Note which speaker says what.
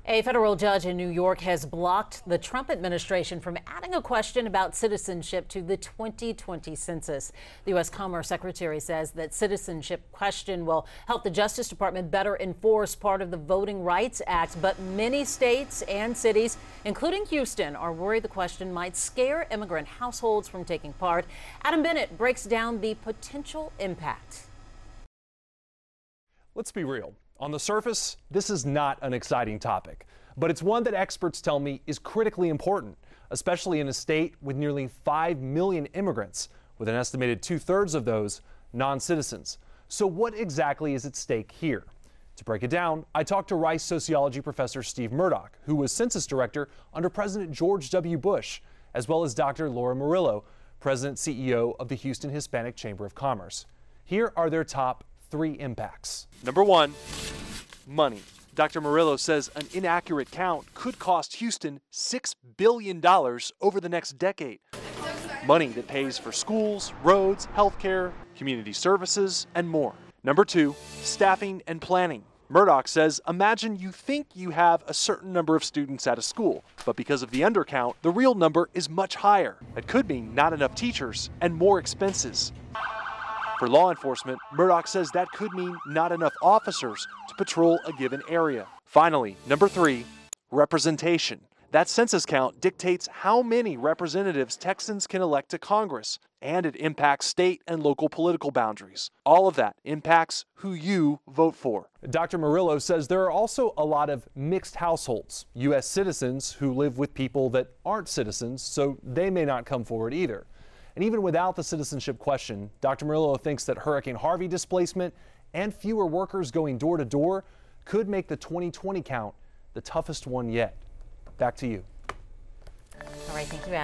Speaker 1: A federal judge in New York has blocked the Trump administration from adding a question about citizenship to the 2020 census. The U.S. Commerce Secretary says that citizenship question will help the Justice Department better enforce part of the Voting Rights Act. But many states and cities, including Houston, are worried the question might scare immigrant households from taking part. Adam Bennett breaks down the potential impact.
Speaker 2: Let's be real. On the surface, this is not an exciting topic, but it's one that experts tell me is critically important, especially in a state with nearly 5 million immigrants, with an estimated 2/3 of those non-citizens. So what exactly is at stake here? To break it down, I talked to Rice sociology professor Steve Murdoch, who was census director under President George W. Bush, as well as Dr. Laura Murillo, president CEO of the Houston Hispanic Chamber of Commerce. Here are their top 3 impacts.
Speaker 3: Number 1, money. Dr. Murillo says an inaccurate count could cost Houston $6 billion over the next decade. Money that pays for schools, roads, healthcare, community services, and more. Number 2, staffing and planning. Murdoch says, imagine you think you have a certain number of students at a school, but because of the undercount, the real number is much higher. That could mean not enough teachers and more expenses. For law enforcement, Murdoch says that could mean not enough officers to patrol a given area. Finally, number 3, representation. That census count dictates how many representatives Texans can elect to Congress, and it impacts state and local political boundaries. All of that impacts who you vote for.
Speaker 2: Dr. Murillo says there are also a lot of mixed households, U.S. citizens who live with people that aren't citizens, so they may not come forward either. And even without the citizenship question, Dr. Murillo thinks that Hurricane Harvey displacement and fewer workers going door to door could make the 2020 count the toughest one yet. Back to you.
Speaker 1: All right, thank you, Adam.